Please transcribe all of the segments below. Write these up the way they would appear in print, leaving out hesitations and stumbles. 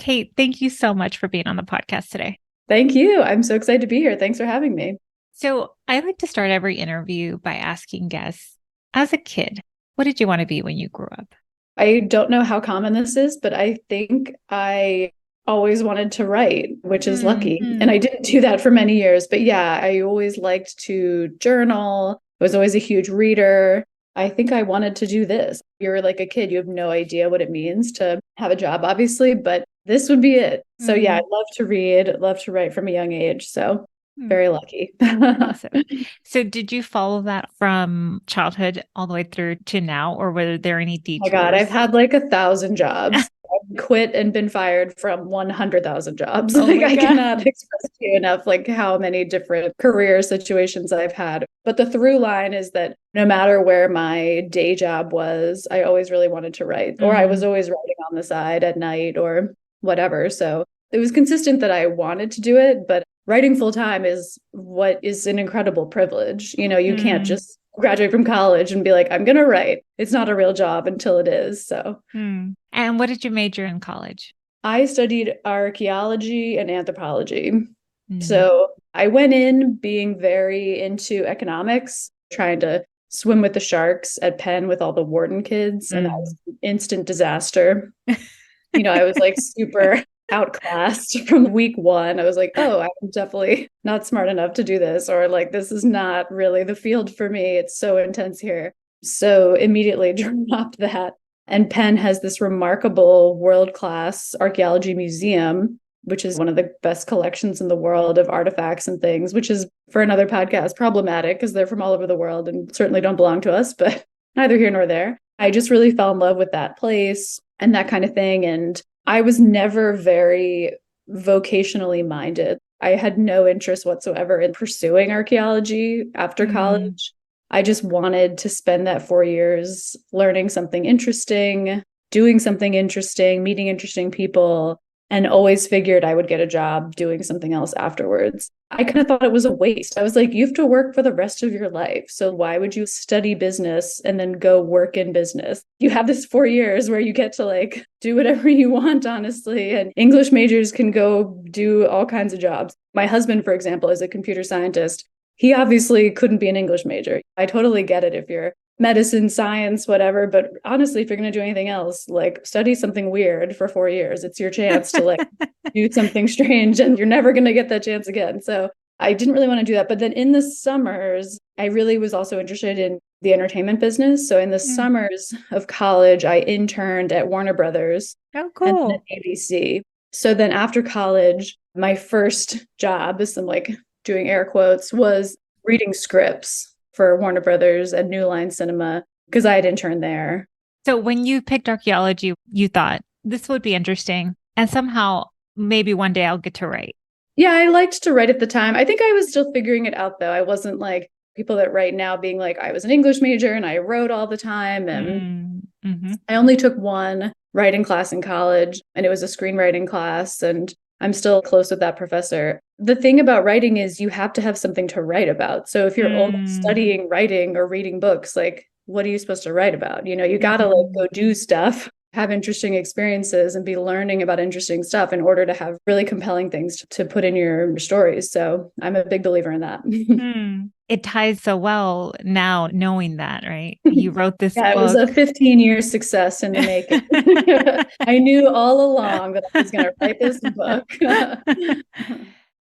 Kate, thank you so much for being on the podcast today. Thank you. I'm so excited to be here. Thanks for having me. So, I like to start every interview by asking guests, as a kid, what did you want to be when you grew up? I don't know how common this is, but I think I always wanted to write, which is lucky. And I Mm-hmm. didn't do that for many years. But yeah, I always liked to journal. I was always a huge reader. I think I wanted to do this. You're like a kid, you have no idea what it means to have a job, obviously, but this would be it. So yeah, I love to read, love to write from a young age. So very lucky. Awesome. So, did you follow that from childhood all the way through to now, or were there any My God, I've detours? had like 1,000 jobs. I've quit and been fired from 100,000 jobs. Oh Like my I God. cannot express to you enough like how many different career situations I've had. But the through line is that no matter where my day job was, I always really wanted to write, or I was Mm, always writing on the side at night or whatever. So it was consistent that I wanted to do it, but writing full time is what is an incredible privilege. You can't mm, just graduate from college and be like, I'm going to write. It's not a real job until it is. So And what did you major in college? I studied archaeology and anthropology. Mm. So I went in being very into economics, trying to swim with the sharks at Penn with all the Wharton kids. And that was Mm. an instant disaster. I was like super outclassed from week one. I was like, oh, I'm definitely not smart enough to do this, or like, this is not really the field for me. It's so intense here. So immediately dropped that. And Penn has this remarkable world class archaeology museum, which is one of the best collections in the world of artifacts and things, which is for another podcast problematic because they're from all over the world and certainly don't belong to us, but neither here nor there. I just really fell in love with that place and that kind of thing. And I was never very vocationally minded. I had no interest whatsoever in pursuing archaeology after Mm. college. I just wanted to spend that 4 years learning something interesting, doing something interesting, meeting interesting people, and always figured I would get a job doing something else afterwards. I kind of thought it was a waste. I was like, you have to work for the rest of your life. So why would you study business and then go work in business? You have this 4 years where you get to like do whatever you want, honestly. And English majors can go do all kinds of jobs. My husband, for example, is a computer scientist. He obviously couldn't be an English major. I totally get it if you're medicine, science, whatever. But honestly, if you're going to do anything else, like study something weird for 4 years, it's your chance to like do something strange and you're never going to get that chance again. So I didn't really want to do that. But then in the summers, I really was also interested in the entertainment business. So in the Mm. summers of college, I interned at Warner Brothers Oh, and then at cool. ABC. So then after college, my first job, this I'm like doing air quotes, was reading scripts for Warner Brothers and New Line Cinema because I had interned there. So, when you picked archaeology, you thought this would be interesting. And somehow, maybe one day I'll get to write. Yeah, I liked to write at the time. I think I was still figuring it out though. I wasn't like people that write now being like, I was an English major and I wrote all the time. And Mm-hmm. I only took one writing class in college, and it was a screenwriting class. And I'm still close with that professor. The thing about writing is you have to have something to write about. So if you're only Mm. studying writing or reading books, like, what are you supposed to write about? You got to like Mm. go do stuff, have interesting experiences, and be learning about interesting stuff in order to have really compelling things to put in your stories. So I'm a big believer in that. Mm. It ties so well now knowing that, right? You wrote this Yeah, it was a book. 15-year success in the making. I knew all along that I was going to write this book.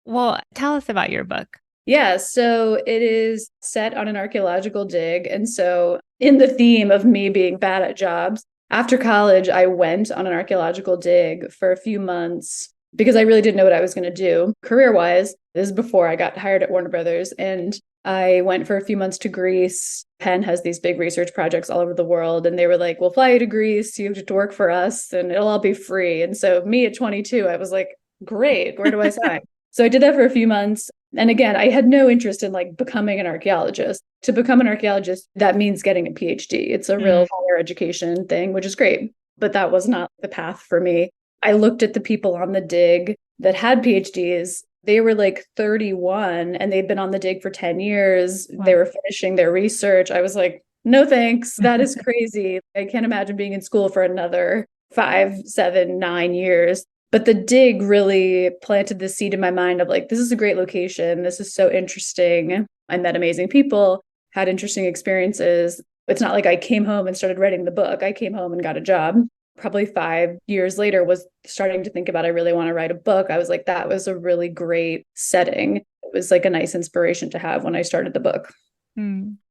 Well, tell us about your book. Yeah, so it is set on an archaeological dig. And so, in the theme of me being bad at jobs, after college, I went on an archaeological dig for a few months because I really didn't know what I was going to do career wise. This is before I got hired at Warner Brothers. And I went for a few months to Greece. Penn has these big research projects all over the world. And they were like, we'll fly you to Greece. You have to work for us and it'll all be free. And so, me at 22, I was like, great, where do I sign? So I did that for a few months. And again, I had no interest in like becoming an archaeologist. To become an archaeologist, that means getting a PhD. It's a Mm. real higher education thing, which is great. But that was not the path for me. I looked at the people on the dig that had PhDs. They were like 31 and they'd been on the dig for 10 years. They Wow. were finishing their research. I was like, no thanks. That is crazy. I can't imagine being in school for another 5, 7, 9 years. But the dig really planted the seed in my mind of like, this is a great location. This is so interesting. I met amazing people, had interesting experiences. It's not like I came home and started writing the book. I came home and got a job. Probably 5 years later was starting to think about, I really want to write a book. I was like, that was a really great setting. It was like a nice inspiration to have when I started the book.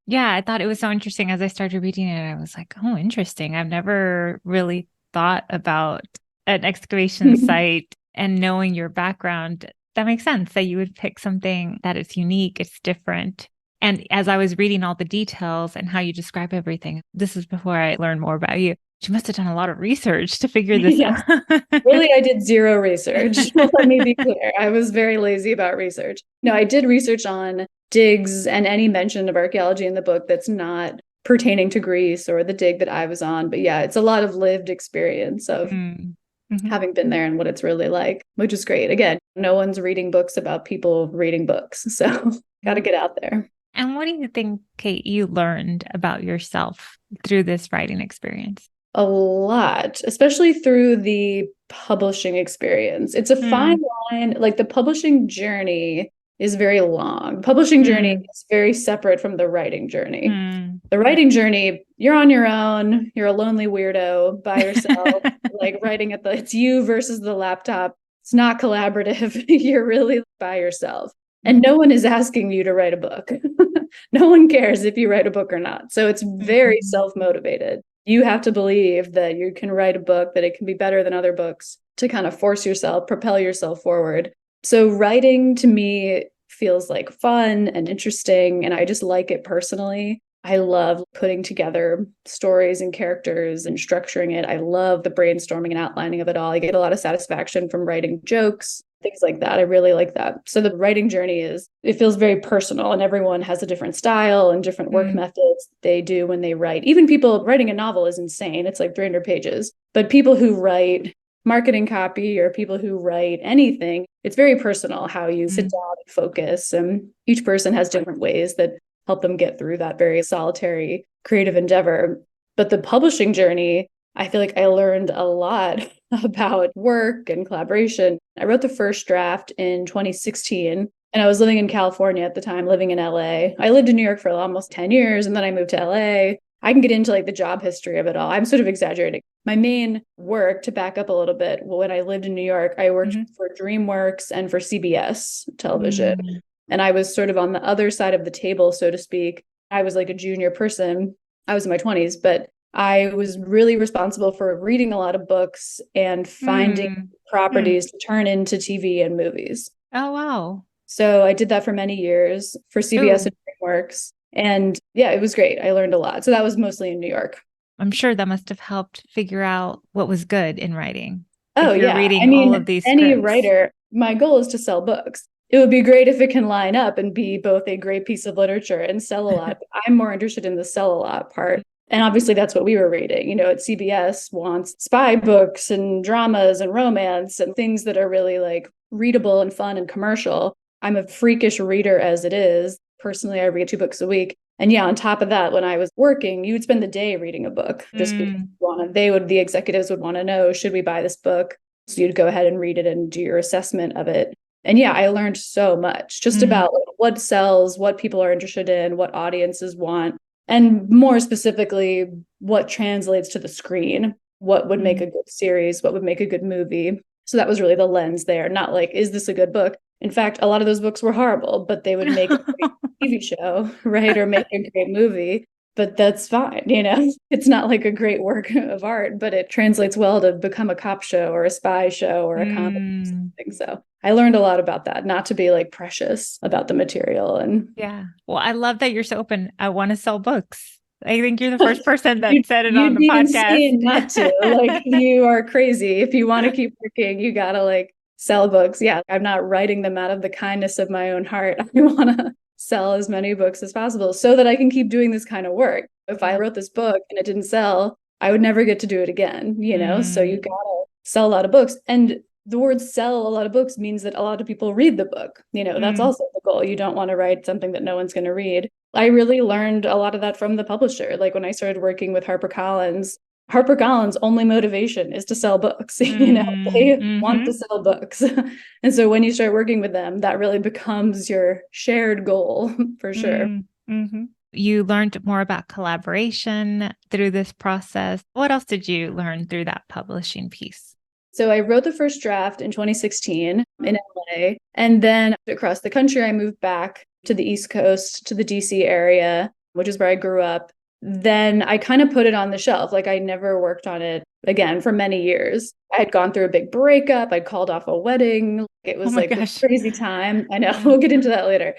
Yeah, I thought it was so interesting as I started reading it. I was like, oh, interesting. I've never really thought about an excavation site and knowing your background. That makes sense that you would pick something that is unique, it's different. And as I was reading all the details and how you describe everything, this is before I learned more about you. You must have done a lot of research to figure this Yes. out. Really, I did zero research. Let me be clear. I was very lazy about research. No, I did research on digs and any mention of archaeology in the book that's not pertaining to Greece or the dig that I was on. But yeah, it's a lot of lived experience of having been there and what it's really like, which is great. Again, no one's reading books about people reading books. So got to get out there. And what do you think, Kate, you learned about yourself through this writing experience? A lot, especially through the publishing experience. It's a fine line. Like the publishing journey is very long. Publishing journey is very separate from the writing journey. The writing journey, you're on your own. You're a lonely weirdo by yourself, like writing it's you versus the laptop. It's not collaborative. You're really by yourself. And no one is asking you to write a book. No one cares if you write a book or not. So it's very self-motivated. You have to believe that you can write a book, that it can be better than other books to kind of force yourself, propel yourself forward. So writing to me feels like fun and interesting, and I just like it personally. I love putting together stories and characters and structuring it. I love the brainstorming and outlining of it all. I get a lot of satisfaction from writing jokes, things like that. I really like that. So the writing journey it feels very personal, and everyone has a different style and different work methods they do when they write. Even people writing a novel is insane. It's like 300 pages. But people who write marketing copy or people who write anything, it's very personal how you sit down and focus. And each person has different ways that help them get through that very solitary creative endeavor. But the publishing journey, I feel like I learned a lot about work and collaboration. I wrote the first draft in 2016, and I was living in California at the time, living in LA. I lived in New York for almost 10 years, and then I moved to LA. I can get into like the job history of it all. I'm sort of exaggerating. My main work, to back up a little bit, when I lived in New York, I worked for DreamWorks and for CBS television. And I was sort of on the other side of the table, so to speak. I was like a junior person. I was in my 20s, but I was really responsible for reading a lot of books and finding properties to turn into TV and movies. Oh, wow. So I did that for many years for CBS and DreamWorks. And yeah, it was great. I learned a lot. So that was mostly in New York. I'm sure that must have helped figure out what was good in writing. Oh, if you're yeah. reading I mean, all of these any scripts. writer, my goal is to sell books. It would be great if it can line up and be both a great piece of literature and sell a lot. But I'm more interested in the sell a lot part. And obviously that's what we were reading. You know, at CBS wants spy books and dramas and romance and things that are really like readable and fun and commercial. I'm a freakish reader as it is. Personally, I read 2 books a week. And yeah, on top of that, when I was working, you would spend the day reading a book just because the executives would want to know, should we buy this book? So you'd go ahead and read it and do your assessment of it. And yeah, I learned so much just about what sells, what people are interested in, what audiences want, and more specifically, what translates to the screen, what would make a good series, what would make a good movie. So that was really the lens there, not like, is this a good book? In fact, a lot of those books were horrible, but they would make a great TV show, right? Or make a great movie. But that's fine, you know? It's not like a great work of art, but it translates well to become a cop show or a spy show or a comedy or something. So I learned a lot about that, not to be like precious about the material. And yeah. Well, I love that you're so open. I want to sell books. I think you're the first person that said it on the podcast. Not to. Like, you are crazy. If you want to keep working, you gotta like sell books. Yeah, I'm not writing them out of the kindness of my own heart. I want to sell as many books as possible so that I can keep doing this kind of work. If I wrote this book and it didn't sell, I would never get to do it again, you know? So you gotta sell a lot of books. And the word sell a lot of books means that a lot of people read the book. You know, that's also the goal. You don't want to write something that no one's going to read. I really learned a lot of that from the publisher. Like when I started working with HarperCollins, HarperCollins' only motivation is to sell books. They want to sell books. And so when you start working with them, that really becomes your shared goal for sure. You learned more about collaboration through this process. What else did you learn through that publishing piece? So I wrote the first draft in 2016 in LA. And then across the country, I moved back to the East Coast, to the DC area, which is where I grew up. Then I kind of put it on the shelf. Like I never worked on it again for many years. I had gone through a big breakup. I called off a wedding. It was like a crazy time. I know, we'll get into that later.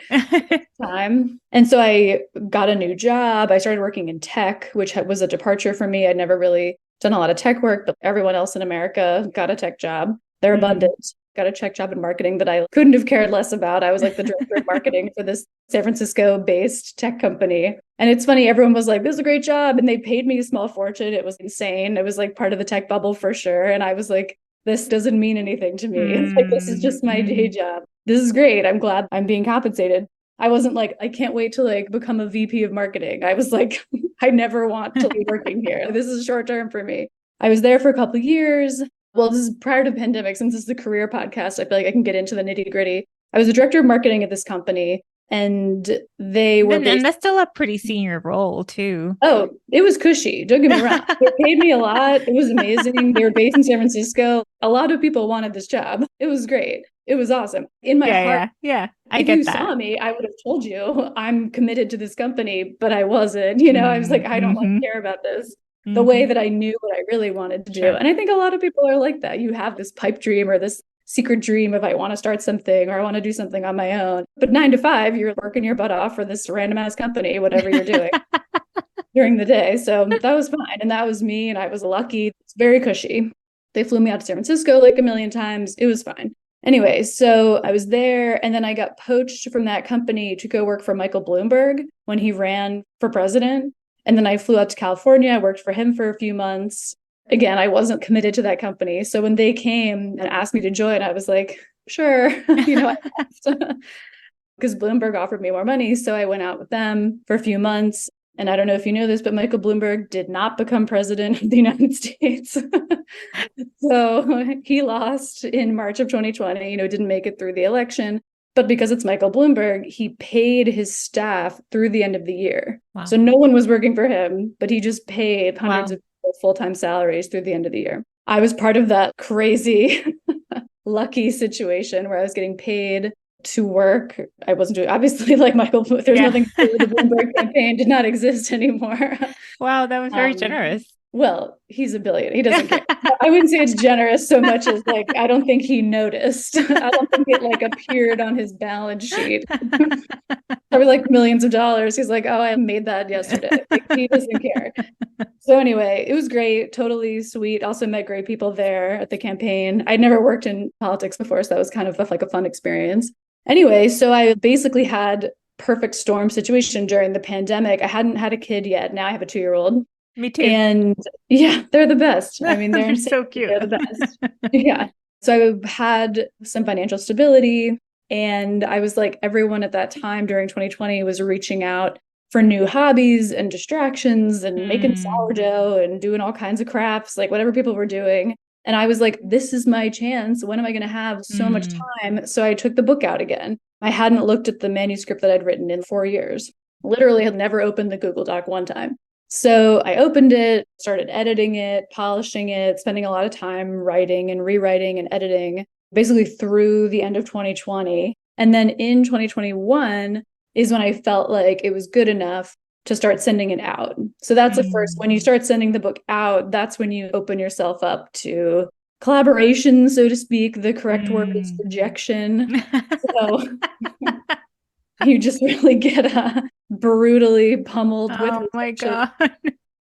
Time. And so I got a new job. I started working in tech, which was a departure for me. I'd never really done a lot of tech work, but everyone else in America got a tech job. They're abundant. Got a tech job in marketing that I couldn't have cared less about. I was like the director of marketing for this San Francisco based tech company. And it's funny, everyone was like, this is a great job. And they paid me a small fortune. It was insane. It was like part of the tech bubble for sure. And I was like, this doesn't mean anything to me. It's like, this is just my day job. This is great. I'm glad I'm being compensated. I wasn't like, I can't wait to like become a VP of marketing. I was like, I never want to be working here. This is short term for me. I was there for a couple of years. Well, this is prior to the pandemic. Since this is the career podcast, I feel like I can get into the nitty gritty. I was the director of marketing at this company, and they were. And that's still a pretty senior role too. Oh, it was cushy. Don't get me wrong. They paid me a lot. It was amazing. They were based in San Francisco. A lot of people wanted this job. It was great. It was awesome. In my heart, I if get you that. saw me, I would have told you I'm committed to this company, but I wasn't. I was like, I don't like care about this. The way that I knew what I really wanted to do. And I think a lot of people are like that. You have this pipe dream or this secret dream of I want to start something or I want to do something on my own. But 9 to 5, you're working your butt off for this random ass company, whatever you're doing during the day. So that was fine. And that was me. And I was lucky. It's very cushy. They flew me out to San Francisco like a million times. It was fine. Anyway, so I was there and then I got poached from that company to go work for Michael Bloomberg when he ran for president. And then I flew out to California. I worked for him for a few months. Again, I wasn't committed to that company. So when they came and asked me to join, I was like, sure, I left because Bloomberg offered me more money. So I went out with them for a few months. And I don't know if you know this, but Michael Bloomberg did not become president of the United States. So he lost in March of 2020, didn't make it through the election. But because it's Michael Bloomberg, he paid his staff through the end of the year. Wow. So no one was working for him, but he just paid hundreds of full-time salaries through the end of the year. I was part of that crazy, lucky situation where I was getting paid to work. I wasn't doing, obviously, like Michael, there's nothing to do. The Bloomberg campaign did not exist anymore. Wow, that was very generous. Well, he's a billionaire. He doesn't care. I wouldn't say it's generous so much as like, I don't think he noticed. I don't think it like appeared on his balance sheet. Probably like millions of dollars. He's like, oh, I made that yesterday. Like, he doesn't care. So anyway, it was great. Totally sweet. Also met great people there at the campaign. I'd never worked in politics before, so that was kind of like a fun experience. Anyway, so I basically had perfect storm situation during the pandemic. I hadn't had a kid yet. Now I have a 2-year-old. Me too. And yeah, they're the best. I mean, they're so cute. They're the best. Yeah. So I had some financial stability. And I was like, everyone at that time during 2020 was reaching out for new hobbies and distractions and making sourdough and doing all kinds of crafts, like whatever people were doing. And I was like, this is my chance. When am I going to have so much time? So I took the book out again. I hadn't looked at the manuscript that I'd written in 4 years. Literally had never opened the Google Doc one time. So I opened it, started editing it, polishing it, spending a lot of time writing and rewriting and editing, basically through the end of 2020. And then in 2021 is when I felt like it was good enough to start sending it out. So that's the first, when you start sending the book out, that's when you open yourself up to collaboration, so to speak. The correct word is rejection. So you just really get brutally pummeled with rejection. My God.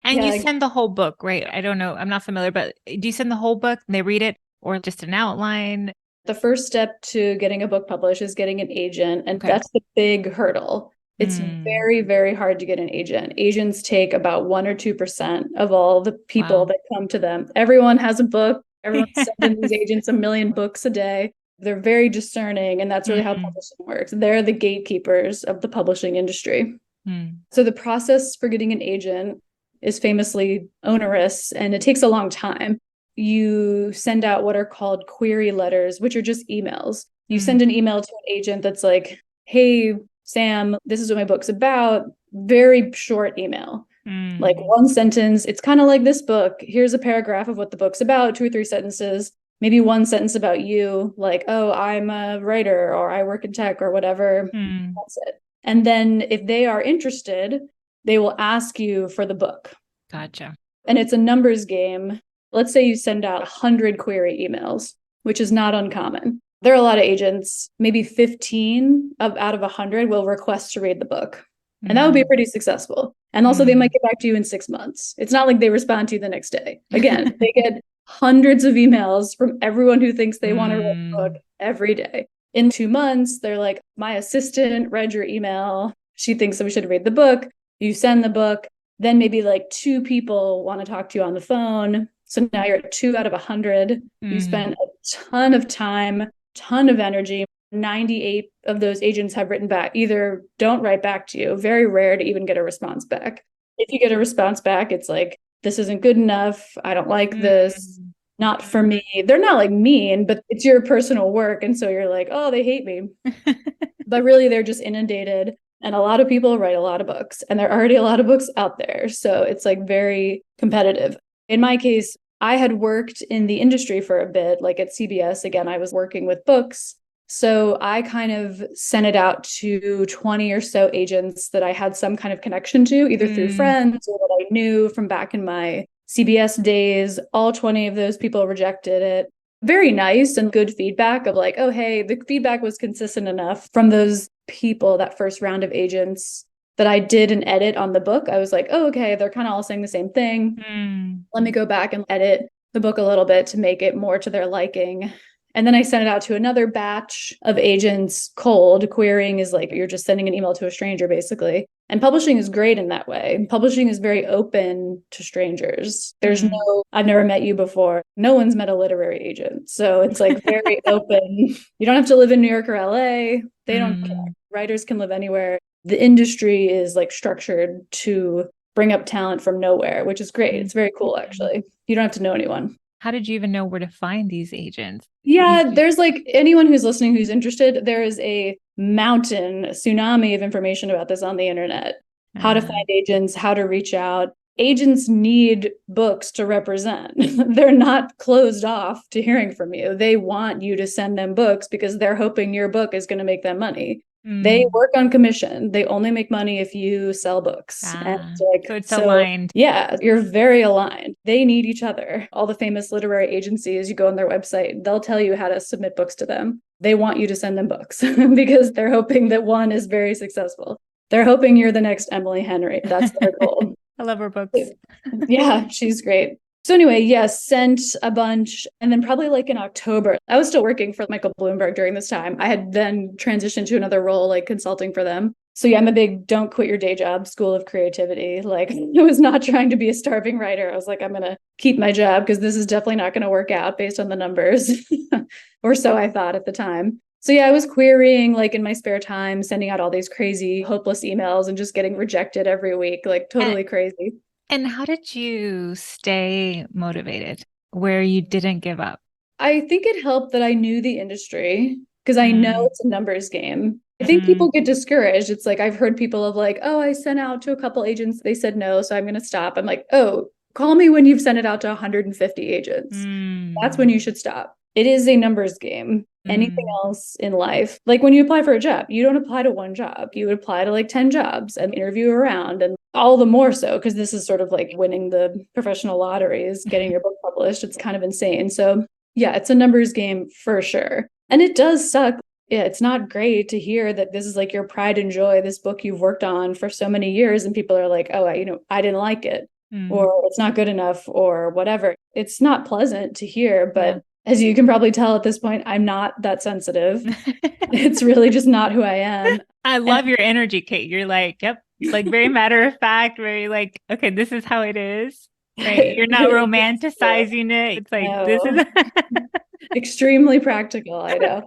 And you send the whole book, right? I don't know. I'm not familiar, but do you send the whole book and they read it or just an outline? The first step to getting a book published is getting an agent. And that's the big hurdle. It's very, very hard to get an agent. Agents take about 1 or 2% of all the people that come to them. Everyone has a book. Everyone's sending these agents 1 million books a day. They're very discerning. And that's really how publishing works. They're the gatekeepers of the publishing industry. So the process for getting an agent is famously onerous and it takes a long time. You send out what are called query letters, which are just emails. You send an email to an agent that's like, hey, Sam, this is what my book's about. Very short email, like one sentence. It's kind of like this book. Here's a paragraph of what the book's about, 2 or 3 sentences, maybe one sentence about you, like, oh, I'm a writer or I work in tech or whatever. That's it. And then if they are interested, they will ask you for the book. Gotcha. And it's a numbers game. Let's say you send out 100 query emails, which is not uncommon. There are a lot of agents, maybe 15 out of 100 will request to read the book. And that would be pretty successful. And also they might get back to you in 6 months. It's not like they respond to you the next day. Again, they get hundreds of emails from everyone who thinks they want to read the book every day. In 2 months, they're like, my assistant read your email. She thinks that we should read the book. You send the book. Then maybe like 2 people want to talk to you on the phone. So now you're at 2 out of 100. You spent a ton of time, ton of energy. 98 of those agents have written back, either don't write back to you, very rare to even get a response back. If you get a response back, it's like, this isn't good enough. I don't like this. Not for me. They're not like mean, but it's your personal work. And so you're like, oh, they hate me. But really, they're just inundated. And a lot of people write a lot of books, and there are already a lot of books out there. So it's like very competitive. In my case, I had worked in the industry for a bit, like at CBS. Again, I was working with books. So I kind of sent it out to 20 or so agents that I had some kind of connection to, either through friends or that I knew from back in my CBS days. All 20 of those people rejected it. Very nice and good feedback of like, oh, hey, the feedback was consistent enough from those people, that first round of agents, that I did an edit on the book. I was like, oh, okay, they're kind of all saying the same thing. Let me go back and edit the book a little bit to make it more to their liking. And then I sent it out to another batch of agents cold. Querying is like you're just sending an email to a stranger, basically. And publishing is great in that way. Publishing is very open to strangers. There's no, I've never met you before. No one's met a literary agent. So it's like very open. You don't have to live in New York or LA. They don't care. Writers can live anywhere. The industry is like structured to bring up talent from nowhere, which is great. It's very cool, actually. You don't have to know anyone. How did you even know where to find these agents? Yeah, there's like anyone who's listening who's interested, there is a mountain, a tsunami of information about this on the internet. How to find agents, how to reach out. Agents need books to represent. They're not closed off to hearing from you. They want you to send them books because they're hoping your book is going to make them money. They work on commission. They only make money if you sell books. And like, so it's aligned. Yeah, you're very aligned. They need each other. All the famous literary agencies, you go on their website, they'll tell you how to submit books to them. They want you to send them books because they're hoping that one is very successful. They're hoping you're the next Emily Henry. That's their goal. I love her books. Yeah, she's great. So anyway, yes, sent a bunch. And then probably like in October, I was still working for Michael Bloomberg during this time. I had then transitioned to another role, like consulting for them. So yeah, I'm a big don't quit your day job school of creativity. Like I was not trying to be a starving writer. I was like, I'm going to keep my job because this is definitely not going to work out based on the numbers. Or so I thought at the time. So yeah, I was querying like in my spare time, sending out all these crazy, hopeless emails and just getting rejected every week, like totally crazy. And how did you stay motivated where you didn't give up? I think it helped that I knew the industry because I know it's a numbers game. I think people get discouraged. It's like I've heard people of like, oh, I sent out to a couple agents. They said no, so I'm going to stop. I'm like, oh, call me when you've sent it out to 150 agents. That's when you should stop. It is a numbers game. Anything else in life, like when you apply for a job, you don't apply to one job. You would apply to like 10 jobs and interview around, and all the more so because this is sort of like winning the professional lottery is getting your book published. It's kind of insane. So yeah, it's a numbers game for sure. And it does suck. Yeah, it's not great to hear that this is like your pride and joy, this book you've worked on for so many years, and people are like, oh, I didn't like it, or it's not good enough, or whatever. It's not pleasant to hear, but as you can probably tell at this point, I'm not that sensitive. It's really just not who I am. I love your energy, Kate. You're like, yep, like very matter of fact, very like, okay, this is how it is. Right? You're not romanticizing it. It's like, this is extremely practical, I know.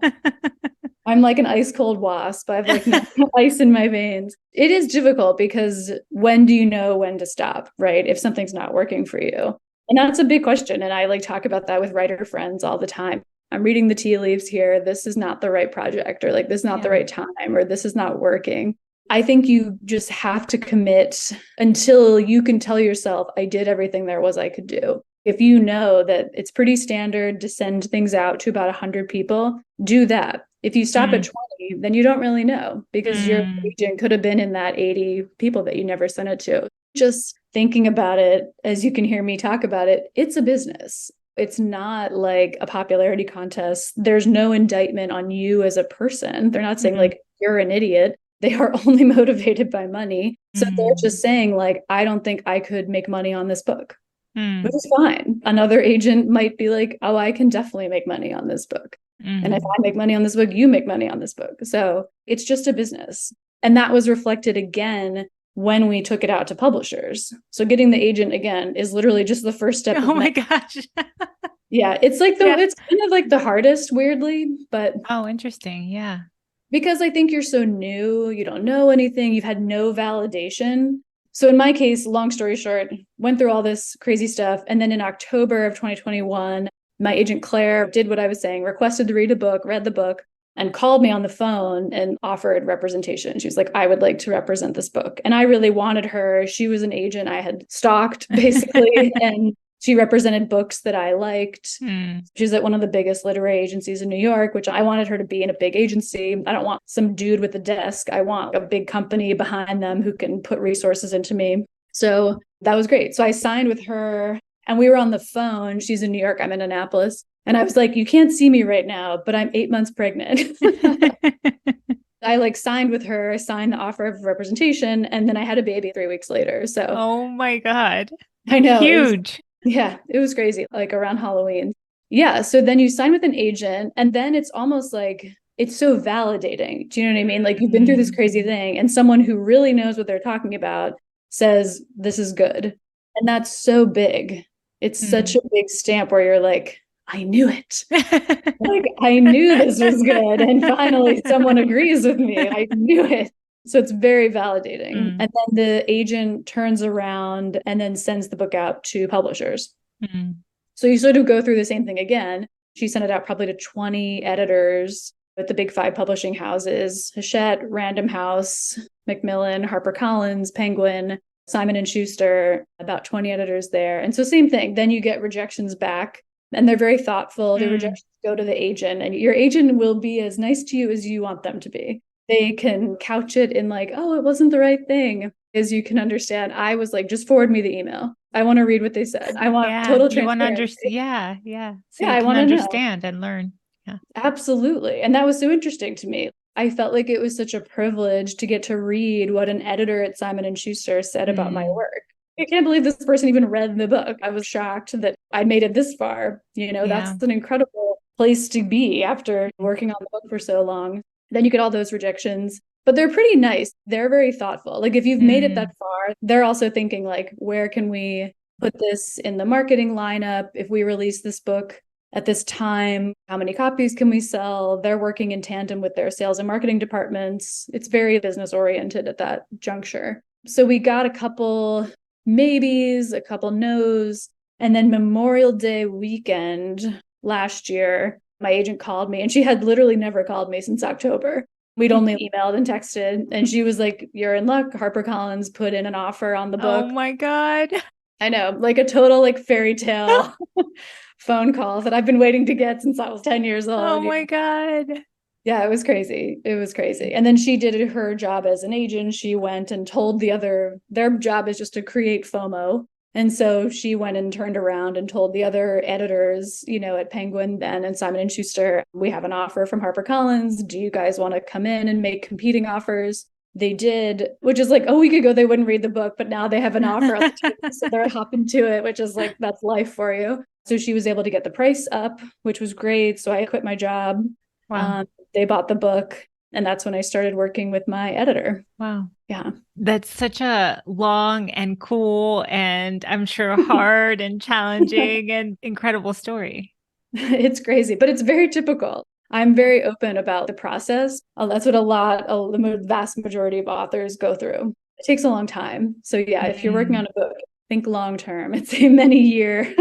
I'm like an ice cold wasp. I have like no ice in my veins. It is difficult because when do you know when to stop, right? If something's not working for you. And that's a big question. And I like talk about that with writer friends all the time. I'm reading the tea leaves here. This is not the right project, or like this is not the right time, or this is not working. I think you just have to commit until you can tell yourself, I did everything there was I could do. If you know that it's pretty standard to send things out to about 100 people, do that. If you stop at 20, then you don't really know, because your agent could have been in that 80 people that you never sent it to. Just thinking about it, as you can hear me talk about it, it's a business. It's not like a popularity contest. There's no indictment on you as a person. They're not saying like, you're an idiot. They are only motivated by money. So they're just saying like, I don't think I could make money on this book, which is fine. Another agent might be like, oh, I can definitely make money on this book. And if I make money on this book, you make money on this book. So it's just a business. And that was reflected again when we took it out to publishers. So getting the agent again is literally just the first step. Oh my gosh. Yeah, it's like it's kind of like the hardest, weirdly, but oh, interesting. Yeah. Because I think you're so new, you don't know anything, you've had no validation. So in my case, long story short, went through all this crazy stuff. And then in October of 2021, my agent Claire did what I was saying, requested to read a book, read the book, and called me on the phone and offered representation. She was like, I would like to represent this book. And I really wanted her. She was an agent I had stalked, basically. And she represented books that I liked. She's at one of the biggest literary agencies in New York, which I wanted her to be in a big agency. I don't want some dude with a desk. I want a big company behind them who can put resources into me. So that was great. So I signed with her and we were on the phone. She's in New York. I'm in Annapolis. And I was like, you can't see me right now, but I'm 8 months pregnant. I like signed with her, I signed the offer of representation, and then I had a baby 3 weeks later. So oh my God. I know. Huge. It was crazy, like around Halloween. Yeah. So then you sign with an agent, and then it's almost like it's so validating. Do you know what I mean? Like you've been through this crazy thing, and someone who really knows what they're talking about says, this is good. And that's so big. It's such a big stamp where you're like, I knew it. Like I knew this was good. And finally someone agrees with me. I knew it. So it's very validating. And then the agent turns around and then sends the book out to publishers. So you sort of go through the same thing again. She sent it out probably to 20 editors at the big 5 publishing houses: Hachette, Random House, Macmillan, HarperCollins, Penguin, Simon & Schuster, about 20 editors there. And so same thing. Then you get rejections back. And they're very thoughtful. The rejections go to the agent, and your agent will be as nice to you as you want them to be. They can couch it in like, oh, it wasn't the right thing. As you can understand, I was like, just forward me the email. I want to read what they said. I want total transparency. You want to understand. Yeah. So I want to understand know. and learn. Yeah. Absolutely. And that was so interesting to me. I felt like it was such a privilege to get to read what an editor at Simon & Schuster said about my work. I can't believe this person even read the book. I was shocked that I made it this far. That's an incredible place to be after working on the book for so long. Then you get all those rejections, but they're pretty nice. They're very thoughtful. Like if you've made it that far, they're also thinking like, where can we put this in the marketing lineup? If we release this book at this time, how many copies can we sell? They're working in tandem with their sales and marketing departments. It's very business oriented at that juncture. So we got a couple maybes, a couple no's. And then Memorial Day weekend last year, my agent called me, and she had literally never called me since October. We'd only emailed and texted. And she was like, you're in luck. HarperCollins put in an offer on the book. Oh my God. I know, like a total like fairy tale phone call that I've been waiting to get since I was 10 years old. Oh my God. Yeah, it was crazy. It was crazy. And then she did her job as an agent. She went and told their job is just to create FOMO. And so she went and turned around and told the other editors, at Penguin then and Simon & Schuster, we have an offer from HarperCollins. Do you guys want to come in and make competing offers? They did, which is like a week ago, they wouldn't read the book, but now they have an offer on the table, so they're hopping to it, which is like, that's life for you. So she was able to get the price up, which was great. So I quit my job. Wow. They bought the book, and that's when I started working with my editor. Wow. Yeah. That's such a long and cool and I'm sure hard and challenging and incredible story. It's crazy, but it's very typical. I'm very open about the process. That's what the vast majority of authors go through. It takes a long time. So yeah, if you're working on a book, think long term. It's a many year.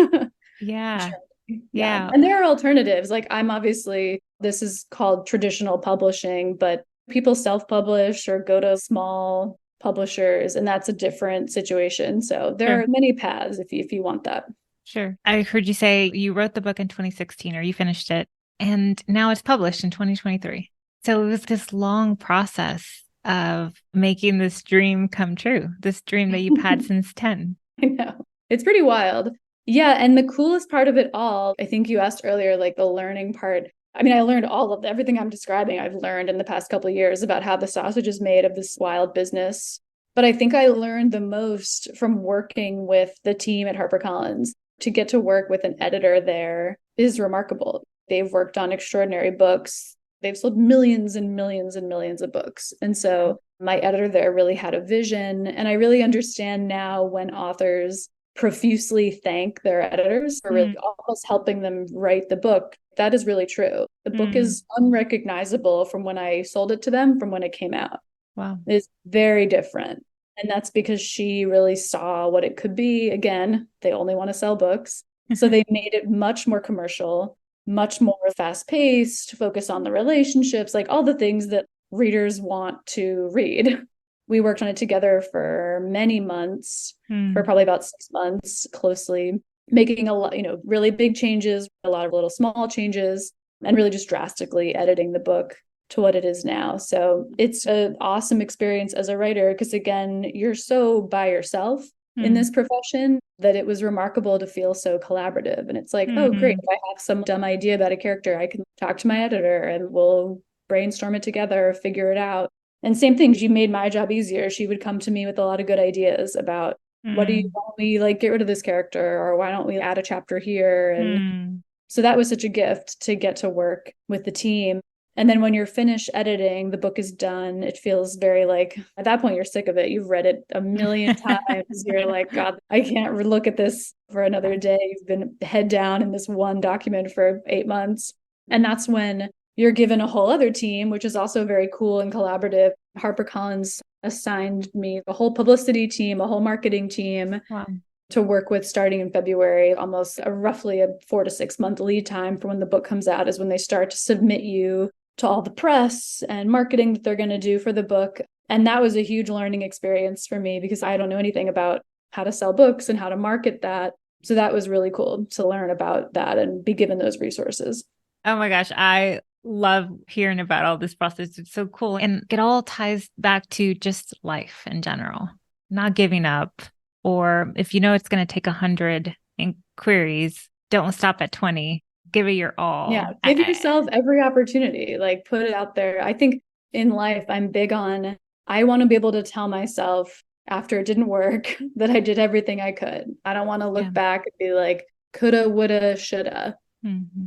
Yeah. Yeah. Yeah. And there are alternatives. Like this is called traditional publishing, but people self-publish or go to small publishers, and that's a different situation. So there Sure. are many paths if you want that. Sure. I heard you say you wrote the book in 2016 or you finished it, and now it's published in 2023. So it was this long process of making this dream come true, this dream that you've had since 10. I know. It's pretty wild. Yeah. And the coolest part of it all, I think you asked earlier, like the learning part. I mean, I learned all of everything I'm describing. I've learned in the past couple of years about how the sausage is made of this wild business. But I think I learned the most from working with the team at HarperCollins. To get to work with an editor there is remarkable. They've worked on extraordinary books. They've sold millions and millions and millions of books. And so my editor there really had a vision. And I really understand now when authors profusely thank their editors for really almost helping them write the book. That is really true. The book is unrecognizable from when I sold it to them from when it came out. Wow. It's very different. And that's because she really saw what it could be. Again, they only want to sell books. So they made it much more commercial, much more fast paced, focus on the relationships, like all the things that readers want to read. We worked on it together for many months, for probably about 6 months, closely making a lot, really big changes, a lot of little small changes, and really just drastically editing the book to what it is now. So it's an awesome experience as a writer because, again, you're so by yourself in this profession that it was remarkable to feel so collaborative. And it's like, oh, great. If I have some dumb idea about a character, I can talk to my editor and we'll brainstorm it together, figure it out. And same thing, she made my job easier. She would come to me with a lot of good ideas about why don't we like get rid of this character, or why don't we add a chapter here? And so that was such a gift to get to work with the team. And then when you're finished editing, the book is done. It feels very like, at that point, you're sick of it. You've read it a million times. You're like, God, I can't look at this for another day. You've been head down in this one document for 8 months. And that's when you're given a whole other team, which is also very cool and collaborative. HarperCollins assigned me a whole publicity team, a whole marketing team. Wow. To work with starting in February, almost roughly a 4 to 6 month lead time from when the book comes out is when they start to submit you to all the press and marketing that they're going to do for the book. And that was a huge learning experience for me because I don't know anything about how to sell books and how to market that. So that was really cool to learn about that and be given those resources. Oh my gosh, I love hearing about all this process. It's so cool. And it all ties back to just life in general, not giving up. Or if you know it's going to take 100 inquiries, don't stop at 20. Give it your all. Yeah, give yourself every opportunity, like put it out there. I think in life, I'm big on, I want to be able to tell myself after it didn't work that I did everything I could. I don't want to look back and be like, coulda, woulda, shoulda.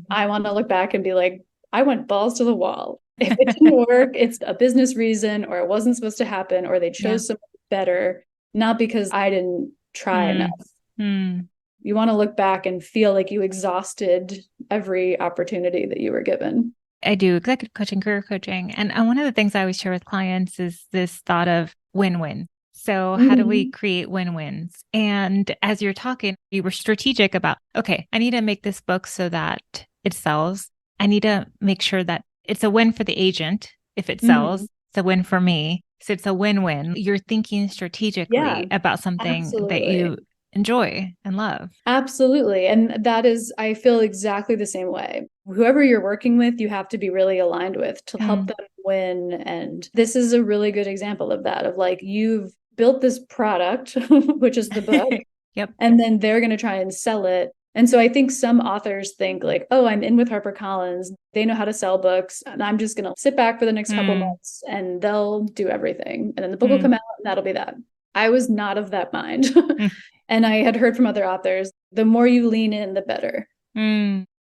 I want to look back and be like, I went balls to the wall. If it didn't work, it's a business reason, or it wasn't supposed to happen, or they chose someone better, not because I didn't try enough. You want to look back and feel like you exhausted every opportunity that you were given. I do executive coaching, career coaching. And one of the things I always share with clients is this thought of win-win. So how do we create win-wins? And as you're talking, you were strategic about, okay, I need to make this book so that it sells. I need to make sure that it's a win for the agent. If it sells, it's a win for me. So it's a win-win. You're thinking strategically about something that you enjoy and love. Absolutely. And that is, I feel exactly the same way. Whoever you're working with, you have to be really aligned with to help them win. And this is a really good example of that, of like, you've built this product, which is the book. And then they're going to try and sell it. And so I think some authors think like, oh, I'm in with HarperCollins. They know how to sell books. And I'm just going to sit back for the next couple months and they'll do everything. And then the book will come out and that'll be that. I was not of that mind. And I had heard from other authors, the more you lean in, the better.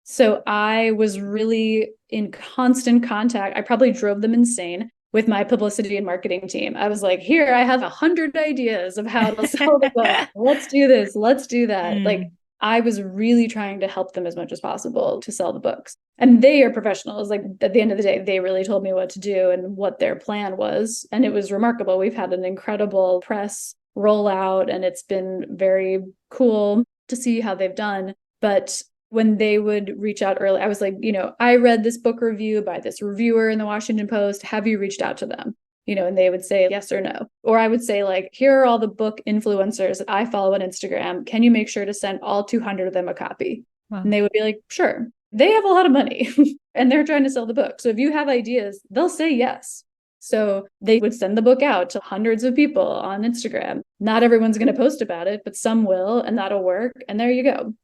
So I was really in constant contact. I probably drove them insane with my publicity and marketing team. I was like, here, I have 100 ideas of how to sell the book. Let's do this. Let's do that. Like, I was really trying to help them as much as possible to sell the books. And they are professionals. Like at the end of the day, they really told me what to do and what their plan was. And it was remarkable. We've had an incredible press rollout, and it's been very cool to see how they've done. But when they would reach out early, I was like, I read this book review by this reviewer in the Washington Post. Have you reached out to them? And they would say yes or no. Or I would say, like, here are all the book influencers that I follow on Instagram. Can you make sure to send all 200 of them a copy? Wow. And they would be like, sure. They have a lot of money and they're trying to sell the book. So if you have ideas, they'll say yes. So they would send the book out to hundreds of people on Instagram. Not everyone's going to post about it, but some will, and that'll work. And there you go.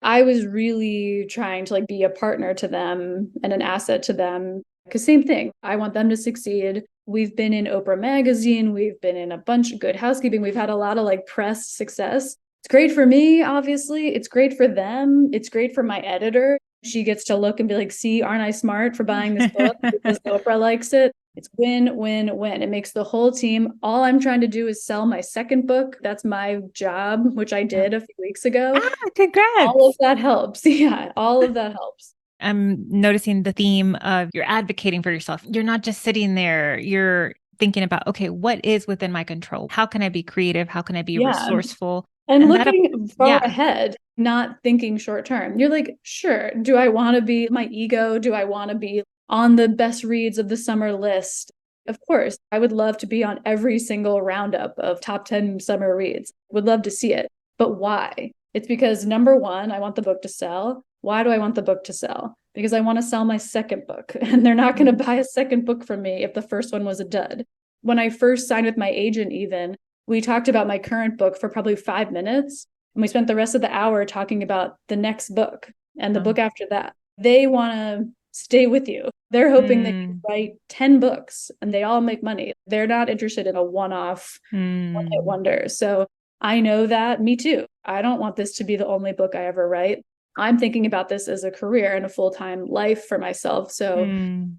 I was really trying to be a partner to them and an asset to them. Because same thing, I want them to succeed. We've been in Oprah magazine. We've been in a bunch of Good Housekeeping. We've had a lot of press success. It's great for me, obviously. It's great for them. It's great for my editor. She gets to look and be like, see, aren't I smart for buying this book because Oprah likes it? It's win, win, win. It makes the whole team. All I'm trying to do is sell my second book. That's my job, which I did a few weeks ago. Congrats. All of that helps. Yeah, all of that helps. I'm noticing the theme of you're advocating for yourself. You're not just sitting there. You're thinking about, okay, what is within my control? How can I be creative? How can I be resourceful? And looking far ahead, not thinking short term. You're like, sure, do I want to be my ego? Do I want to be on the best reads of the summer list? Of course, I would love to be on every single roundup of top 10 summer reads. Would love to see it. But why? It's because number one, I want the book to sell. Why do I want the book to sell? Because I want to sell my second book, and they're not going to buy a second book from me if the first one was a dud. When I first signed with my agent, even, we talked about my current book for probably 5 minutes, and we spent the rest of the hour talking about the next book and the book after that. They want to stay with you. They're hoping that you write 10 books and they all make money. They're not interested in a one-off, one-hit wonder. So I know that. Me too. I don't want this to be the only book I ever write. I'm thinking about this as a career and a full-time life for myself. So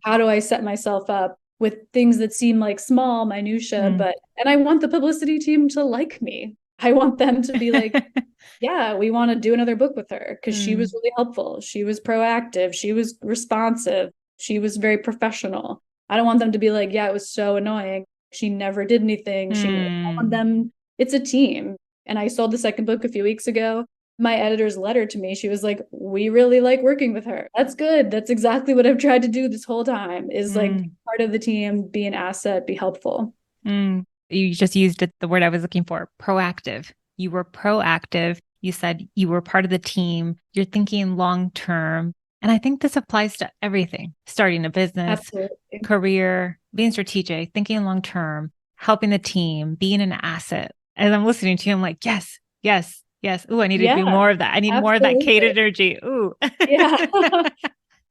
how do I set myself up with things that seem like small minutia, and I want the publicity team to like me. I want them to be like, yeah, we want to do another book with her because she was really helpful. She was proactive. She was responsive. She was very professional. I don't want them to be like, yeah, it was so annoying. She never did anything. I want them. It's a team. And I sold the second book a few weeks ago. My editor's letter to me, she was like, we really like working with her. That's good. That's exactly what I've tried to do this whole time is be part of the team, be an asset, be helpful. You just used the word I was looking for, proactive. You were proactive. You said you were part of the team. You're thinking long-term. And I think this applies to everything, starting a business, career, being strategic, thinking long-term, helping the team, being an asset. As I'm listening to you, I'm like, yes, yes. Yes. Ooh, I need to do more of that. I need more of that Kate energy. Ooh. Yeah.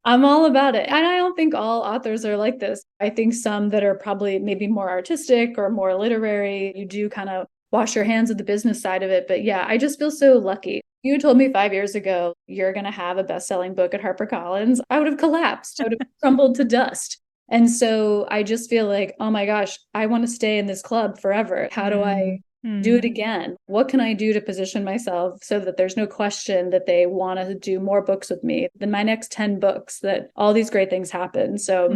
I'm all about it. And I don't think all authors are like this. I think some that are probably maybe more artistic or more literary, you do kind of wash your hands of the business side of it. But yeah, I just feel so lucky. You told me 5 years ago, you're going to have a best-selling book at HarperCollins. I would have collapsed. I would have crumbled to dust. And so I just feel like, oh my gosh, I want to stay in this club forever. How do I do it again? What can I do to position myself so that there's no question that they want to do more books with me than my next 10 books, that all these great things happen. So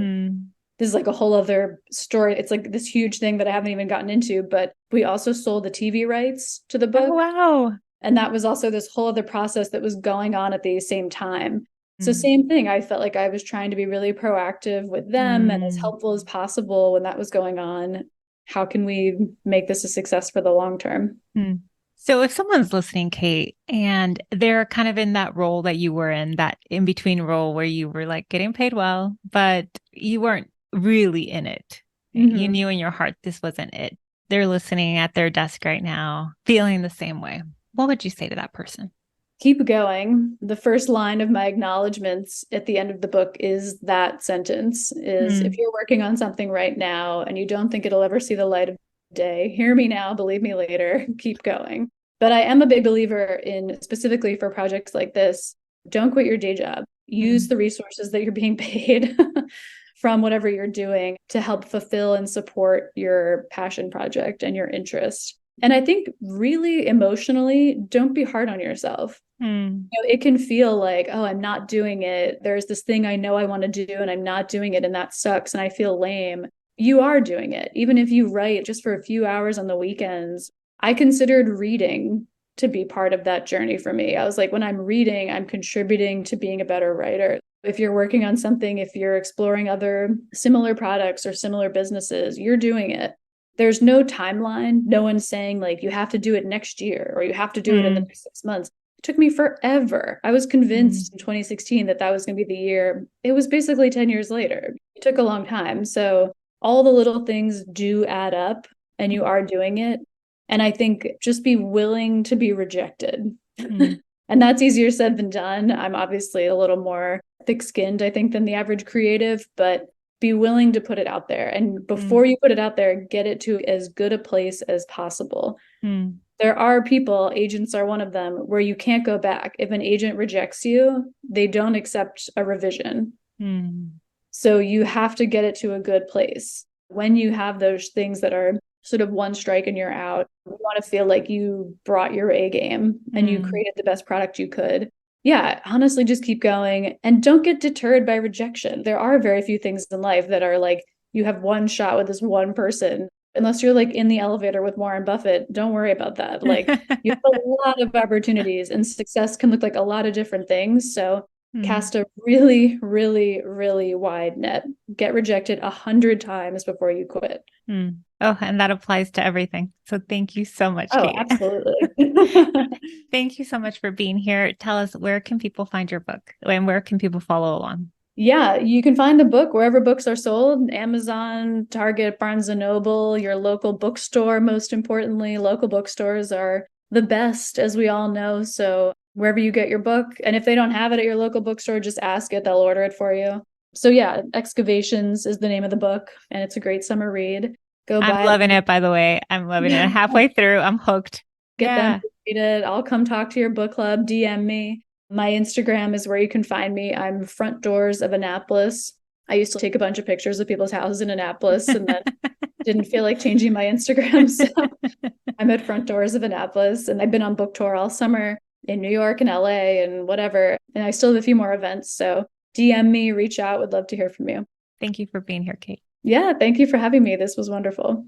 this is like a whole other story. It's like this huge thing that I haven't even gotten into, but we also sold the TV rights to the book. Oh, wow. And that was also this whole other process that was going on at the same time. So same thing. I felt like I was trying to be really proactive with them and as helpful as possible when that was going on. How can we make this a success for the long term? So if someone's listening, Kate, and they're kind of in that role that you were in, that in-between role where you were like getting paid well, but you weren't really in it. You knew in your heart this wasn't it. They're listening at their desk right now, feeling the same way. What would you say to that person? Keep going. The first line of my acknowledgments at the end of the book is that sentence is if you're working on something right now and you don't think it'll ever see the light of day, hear me now, believe me later, keep going. But I am a big believer in, specifically for projects like this, don't quit your day job. Use the resources that you're being paid from whatever you're doing to help fulfill and support your passion project and your interest. And I think really emotionally, don't be hard on yourself. Mm. You know, it can feel like, oh, I'm not doing it. There's this thing I know I want to do and I'm not doing it and that sucks and I feel lame. You are doing it. Even if you write just for a few hours on the weekends, I considered reading to be part of that journey for me. I was like, when I'm reading, I'm contributing to being a better writer. If you're working on something, if you're exploring other similar products or similar businesses, you're doing it. There's no timeline. No one's saying like, you have to do it next year or you have to do it in the next 6 months. It took me forever. I was convinced in 2016 that that was going to be the year. It was basically 10 years later. It took a long time. So all the little things do add up and you are doing it. And I think just be willing to be rejected. And that's easier said than done. I'm obviously a little more thick-skinned, I think, than the average creative, but be willing to put it out there. And before you put it out there, get it to as good a place as possible. There are people, agents are one of them, where you can't go back. If an agent rejects you, they don't accept a revision. So you have to get it to a good place. When you have those things that are sort of one strike and you're out, you want to feel like you brought your A game and you created the best product you could. Yeah, honestly, just keep going and don't get deterred by rejection. There are very few things in life that are like, you have one shot with this one person. Unless you're like in the elevator with Warren Buffett, don't worry about that. Like you have a lot of opportunities and success can look like a lot of different things. So cast a really, really, really wide net. Get rejected 100 times before you quit. Oh, and that applies to everything. So thank you so much, Oh, Kate. absolutely. Thank you so much for being here. Tell us, where can people find your book and where can people follow along? Yeah, you can find the book wherever books are sold, Amazon, Target, Barnes and Noble, your local bookstore, most importantly. Local bookstores are the best, as we all know. So wherever you get your book, and if they don't have it at your local bookstore, just ask it, they'll order it for you. So yeah, Excavations is the name of the book, and it's a great summer read. Go I'm buy loving it, by the way. I'm loving it. Halfway through, I'm hooked. Get them to read it. I'll come talk to your book club, DM me. My Instagram is where you can find me. I'm Front Doors of Annapolis. I used to take a bunch of pictures of people's houses in Annapolis and then didn't feel like changing my Instagram. So I'm at Front Doors of Annapolis, and I've been on book tour all summer in New York and LA and whatever. And I still have a few more events. So DM me, reach out. Would love to hear from you. Thank you for being here, Kate. Yeah, thank you for having me. This was wonderful.